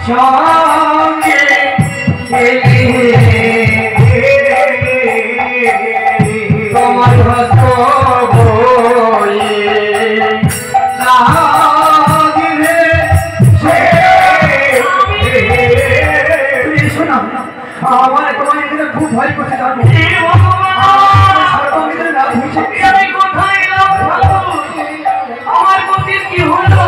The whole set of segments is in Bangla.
সঙ্গে তোমার হস্ত শোনা আমার তোমার এখানে খুব ভয় করছে জানো আমার পতির কি হলো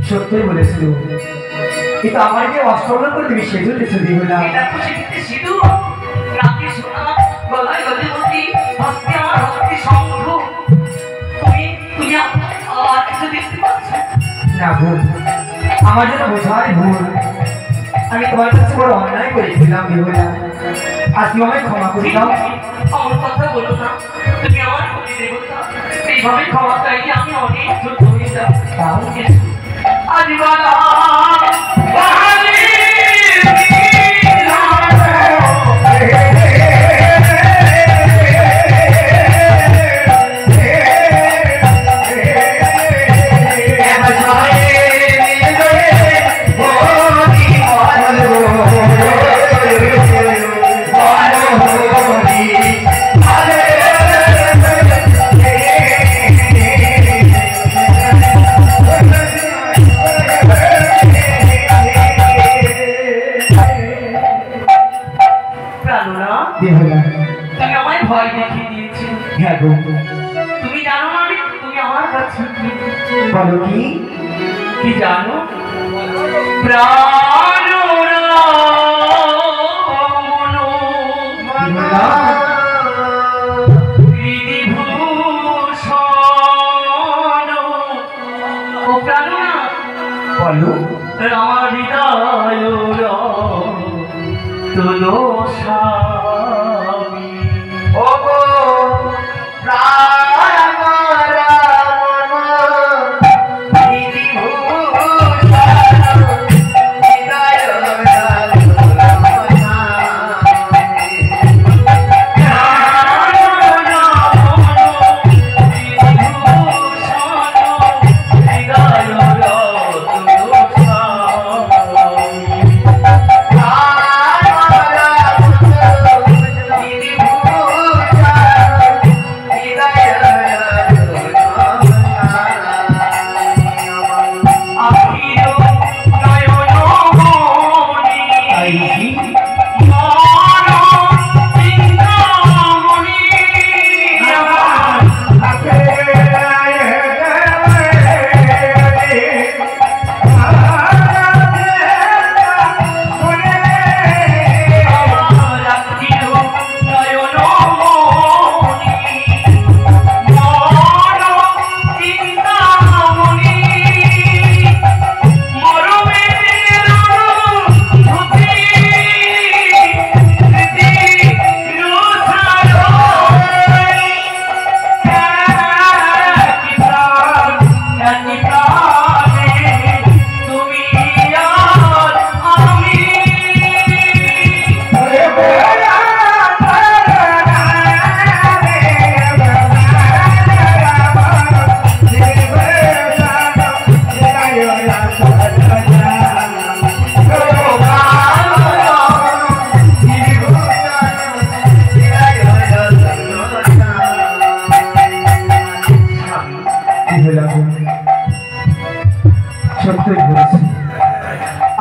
সত্যই বলেছিল কিন্তু আমার যে অষ্টম করে তুমি সেজুর ছবি হলাম সিধু নাকি সোনা গলায় গজবতী হস্তে আমার হস্তে শঙ্খ তুমি আর কিছু দেখতে পাচ্ছ না ভুল আমার যেন বোঝাই ভুল আমি তোমার কাছে বড় অন্যায় করেছিলাম বিহুলা আজ তুমি আমায় ক্ষমা করে দাও আমার কথা বলো না তুমি আমার প্রতি দেবতা এইভাবে ক্ষমা চাইলে আমি অনেক ছোট হয়ে যাবো আদিবালা তুমি আমায় ভয় দেখিয়ে দিয়েছো হ্যাঁ তুমি জানো না তুমি আমার কাছে বলো কি জানো প্রাণ বলো আমার হৃদয় তোলো স্বামী ও গো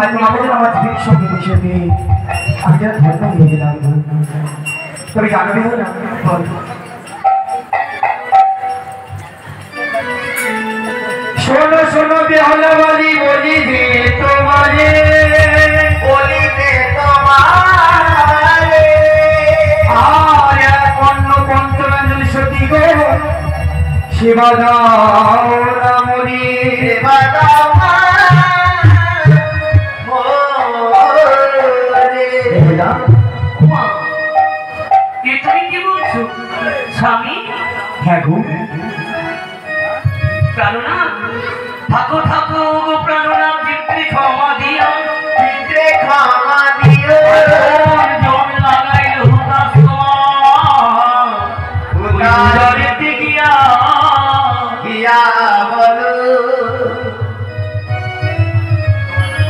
আর তোমাকে যেন আমার জীবনের সঙ্গে মিশে দিয়ে আমি যেন ধন্য হয়ে গেলাম। তবে জানবে না বল শোনো শোনো বেহলা বলি বলি দে তোমারে বলি দে তোমারে আর এক অন্য পঞ্চমেন্দ্র সতী গো সেবা দাও রামরি সেবা দাও তুমি কি বলছো স্বামী? হ্যাঁ গো প্রাণনাথ ঠাকো ঠাকো প্রাণনাথ চিত্রে ক্ষমা দিও চিত্রে ক্ষমা দিও জন লাগাইল হুদাস উদারিতে গিয়া গিয়া বলো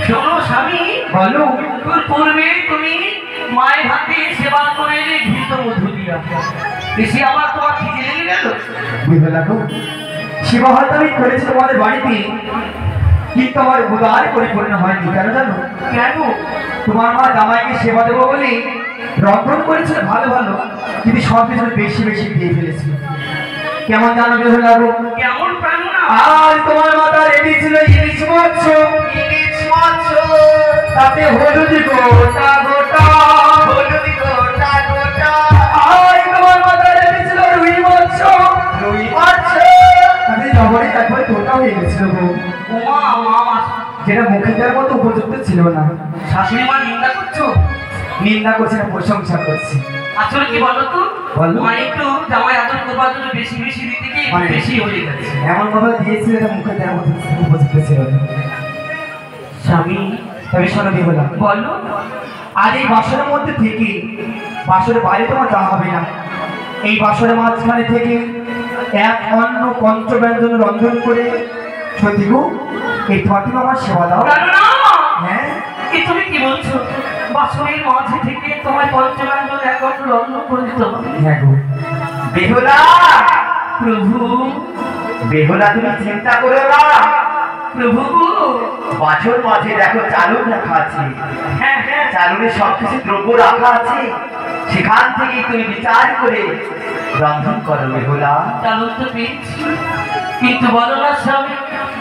শোনো স্বামী বলো পূর্বে তুমি মায়ের হাতে সেবা করে ঘৃত মধু দিয়া বেশি আবার তোমার খিদে লেগে গেল। বুঝতে লাগো সেবা হয়তো আমি করেছি তোমাদের বাড়িতে, কিন্তু আমার উদার পরিপূর্ণ হয়নি। কেন জানো? কেন? তোমার মা জামাইকে সেবা দেবো বলে রন্ধন করেছিল ভালো ভালো, কিন্তু সব কিছু বেশি বেশি দিয়ে ফেলেছিল। কেমন জানো বেহুলা লাগো? কেমন প্রাণনা? আর তোমার মাথা রেডি ছিল ইলিশ মাছ, তাতে হলুদ গোটা গোটা, হলুদ গোটা গোটা। আর তোমার মাথা রেডি ছিল রুই মাছ, রুই মাছ তাতে লবণে তারপরে গোটা হয়ে গেছিল গো। ওমা মা যেটা মুখে দেওয়ার মতো উপযুক্ত ছিল না। শাশুড়ি মা নিন্দা করছো? নিন্দা করছি না, প্রশংসা করছি। আসলে কি বলো তো, বলো। মা একটু জামাই আদর করবার জন্য বেশি বেশি দিতে গিয়ে মানে বেশি হয়ে গেছে। এমন ভাবে দিয়েছিল এটা মুখে দেওয়ার মতো উপযুক্ত ছিল না। স্বামী তবে শোনো বেহুলা, বলো। আজ এই বাসনের মধ্যে থেকে বাসনের বাইরে তোমার যাওয়া হবে না। এই বাসনের মাঝখানে থেকে এক অন্য পঞ্চব্যঞ্জন রন্ধন করে সত্যি গো এই তোমার তুমি আমার সেবা দাও। প্রাণনা! হ্যাঁ এ তুমি কি বলছো? বাসনের মাঝে থেকে তোমার পঞ্চব্যঞ্জন একত্র রন্ধন করে দিতে হবে? হ্যাঁ গো বেহুলা, প্রভু বেহুলা তুমি চিন্তা করো না। প্রভু গো। বাছর মাঝে দেখো চালুক রাখা আছে, হ্যাঁ হ্যাঁ চালুনে সবকিছু দ্রব্য রাখা আছে, সেখান থেকে তুমি বিচার করে রন্ধন করো বেহুলা। চালু তো পেয়েছি, কিন্তু বলো না স্বামী,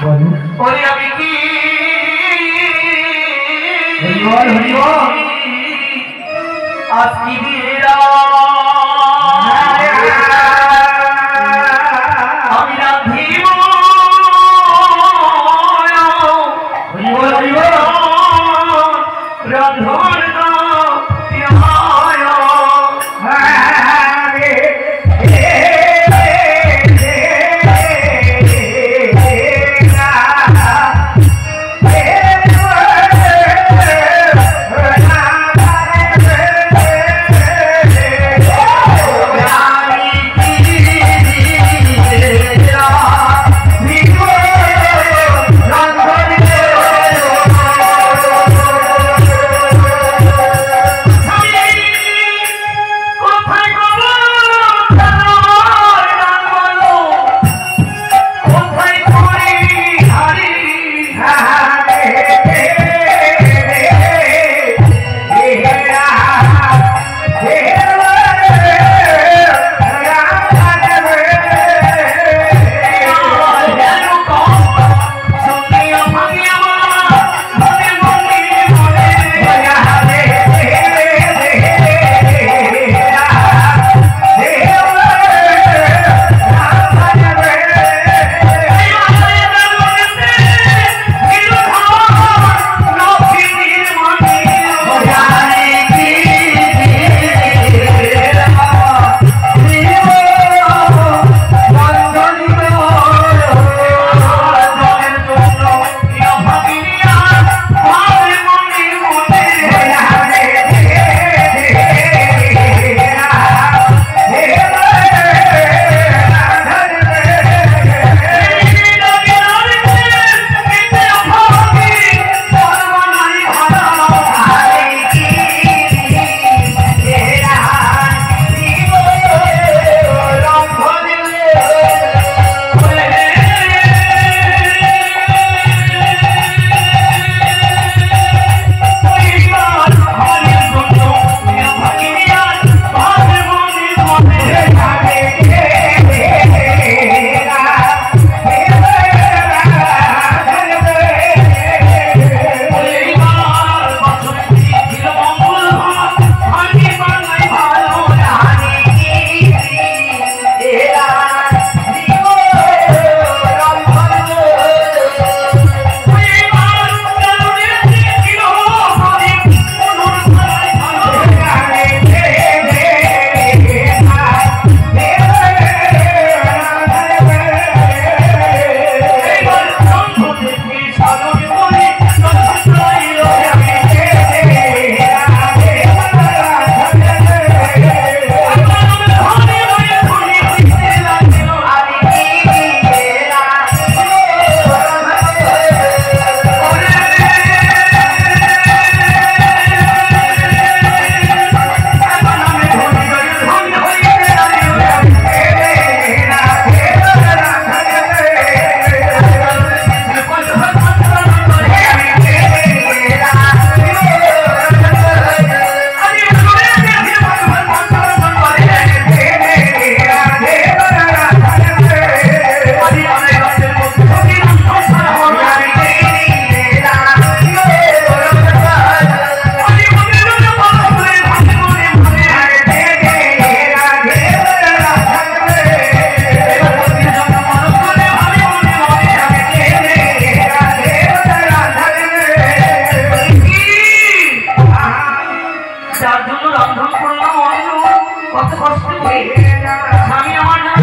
বলো ওরে আমি কি হরিবল হরিবল আজকে দিয়ে